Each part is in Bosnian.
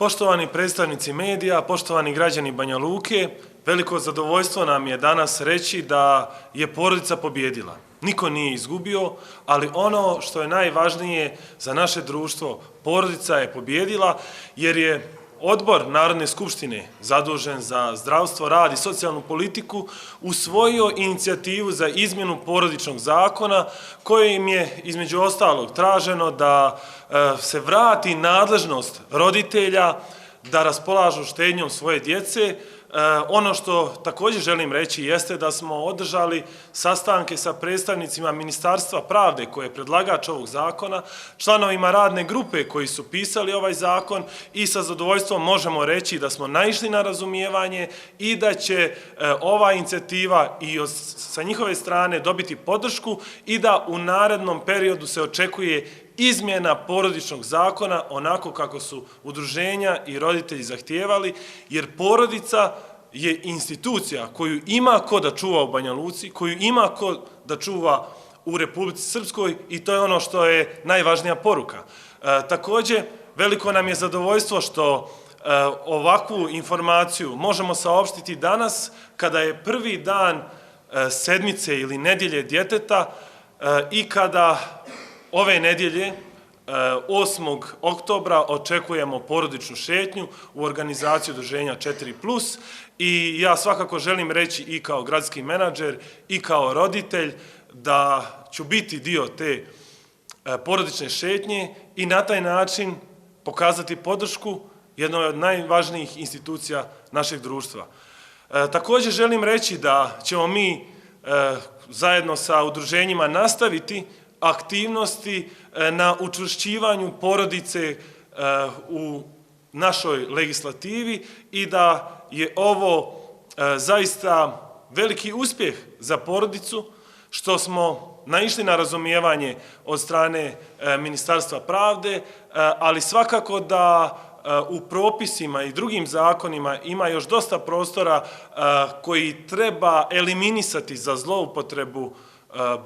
Poštovani predstavnici medija, poštovani građani Banja Luke, veliko zadovoljstvo nam je danas reći da je porodica pobjedila. Niko nije izgubio, ali ono što je najvažnije za naše društvo, porodica je pobjedila jer je Odbor Narodne skupštine zadužen za zdravstvo, rad i socijalnu politiku usvojio inicijativu za izmjenu porodičnog zakona kojim je između ostalog traženo da se vrati nadležnost roditelja da raspolažu štednjom svoje djece. Ono što također želim reći jeste da smo održali sastanke sa predstavnicima Ministarstva pravde koje je predlagač ovog zakona, članovima radne grupe koji su pisali ovaj zakon i sa zadovoljstvom možemo reći da smo naišli na razumijevanje i da će ova inicijativa i sa njihove strane dobiti podršku i da u narednom periodu se očekuje izmjena porodičnog zakona onako kako su udruženja i roditelji zahtijevali, jer porodica je institucija koju ima ko da čuva u Banja Luci, koju ima ko da čuva u Republici Srpskoj i to je ono što je najvažnija poruka. Također, veliko nam je zadovoljstvo što ovakvu informaciju možemo saopštiti danas kada je prvi dan sedmice ili nedjelje djeteta i kada ove nedjelje, 8. oktobra, očekujemo porodičnu šetnju u organizaciji udruženja 4+, i ja svakako želim reći i kao gradski menadžer i kao roditelj da ću biti dio te porodične šetnje i na taj način pokazati podršku jednoj od najvažnijih institucija našeg društva. Također želim reći da ćemo mi zajedno sa udruženjima nastaviti aktivnosti na učvršćivanju porodice u našoj legislativi i da je ovo zaista veliki uspjeh za porodicu što smo naišli na razumijevanje od strane Ministarstva pravde, ali svakako da u propisima i drugim zakonima ima još dosta prostora koji treba eliminisati za zloupotrebu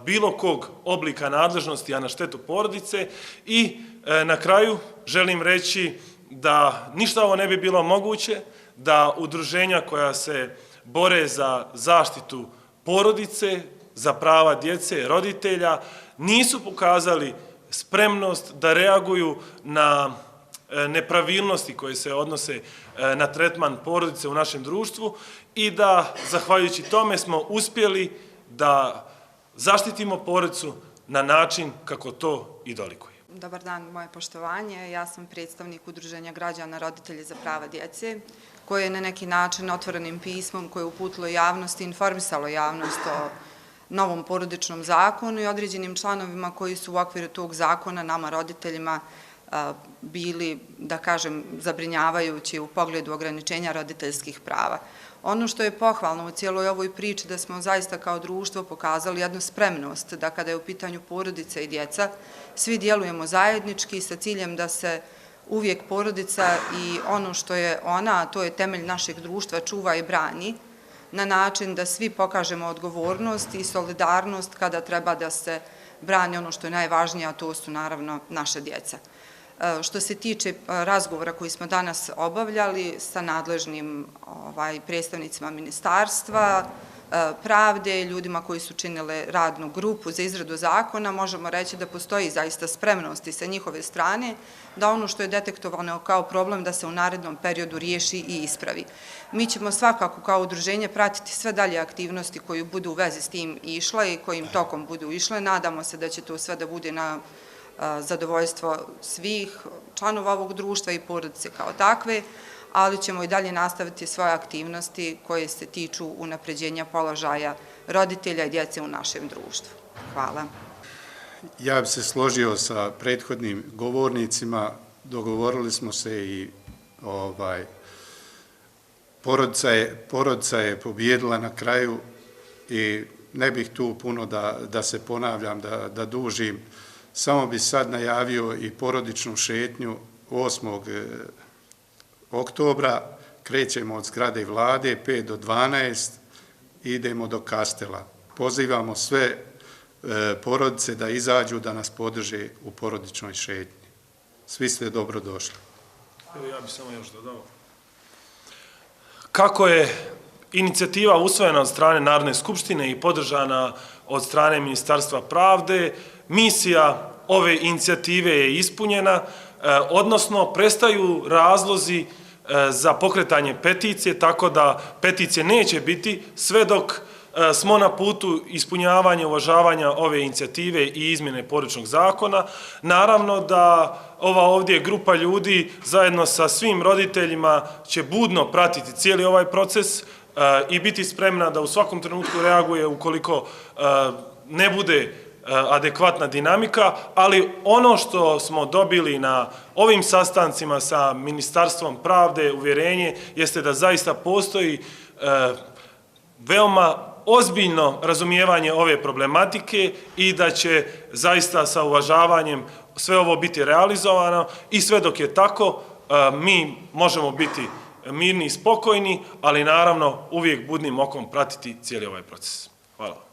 bilo kog oblika nadležnosti, a na štetu porodice. I na kraju želim reći da ništa ovo ne bi bilo moguće da udruženja koja se bore za zaštitu porodice, za prava djece, roditelja, nisu pokazali spremnost da reaguju na nepravilnosti koje se odnose na tretman porodice u našem društvu i da, zahvaljujući tome, smo uspjeli da zaštitimo porodicu na način kako to i dolikuje. Dobar dan, moje poštovanje. Ja sam predstavnik Udruženja građana roditelji za prava djece, koje je na neki način otvorenim pismom koje je uputilo javnosti, informisalo javnost o novom porodičnom zakonu i određenim članovima koji su u okviru tog zakona nama roditeljima bili, da kažem, zabrinjavajući u pogledu ograničenja roditeljskih prava. Ono što je pohvalno u cijeloj ovoj priči da smo zaista kao društvo pokazali jednu spremnost da kada je u pitanju porodica i djeca, svi djelujemo zajednički sa ciljem da se uvijek porodica i ono što je ona, a to je temelj našeg društva, čuva i brani na način da svi pokažemo odgovornost i solidarnost kada treba da se brani ono što je najvažnije, a to su naravno naša djeca. Što se tiče razgovora koji smo danas obavljali sa nadležnim predstavnicima Ministarstva pravde, ljudima koji su činile radnu grupu za izradu zakona, možemo reći da postoji zaista spremnost i sa njihove strane da ono što je detektovano kao problem da se u narednom periodu riješi i ispravi. Mi ćemo svakako kao udruženje pratiti sve dalje aktivnosti koje budu u vezi s tim išle i kojim tokom budu išle. Nadamo se da će to sve da bude na zadovoljstvo svih članova ovog društva i porodice kao takve, ali ćemo i dalje nastaviti svoje aktivnosti koje se tiču unapređenja položaja roditelja i djece u našem društvu. Hvala. Ja bih se složio sa prethodnim govornicima, dogovorili smo se i porodica je pobjedila na kraju i ne bih tu puno da se ponavljam, da dužim. Samo bi sad najavio i porodičnu šetnju 8. oktobra. Krećemo od zgrade vlade 5 do 12, idemo do Kastela. Pozivamo sve porodice da izađu, da nas podrže u porodičnoj šetnji. Svi ste dobro došli. Evo ja bih samo još dodao. Kako je inicijativa usvojena od strane Narodne skupštine i podržana od strane Ministarstva pravde, misija ove inicijative je ispunjena, odnosno prestaju razlozi za pokretanje peticije, tako da peticije neće biti sve dok smo na putu ispunjavanja, uvažavanja ove inicijative i izmjene porodičnog zakona. Naravno da ova ovdje grupa ljudi zajedno sa svim roditeljima će budno pratiti cijeli ovaj proces i biti spremna da u svakom trenutku reaguje ukoliko ne bude adekvatna dinamika, ali ono što smo dobili na ovim sastancima sa Ministarstvom pravde, uvjerenje, jeste da zaista postoji veoma ozbiljno razumijevanje ove problematike i da će zaista sa uvažavanjem sve ovo biti realizovano i sve dok je tako, mi možemo biti mirni i spokojni, ali naravno uvijek budnim okom pratiti cijeli ovaj proces. Hvala.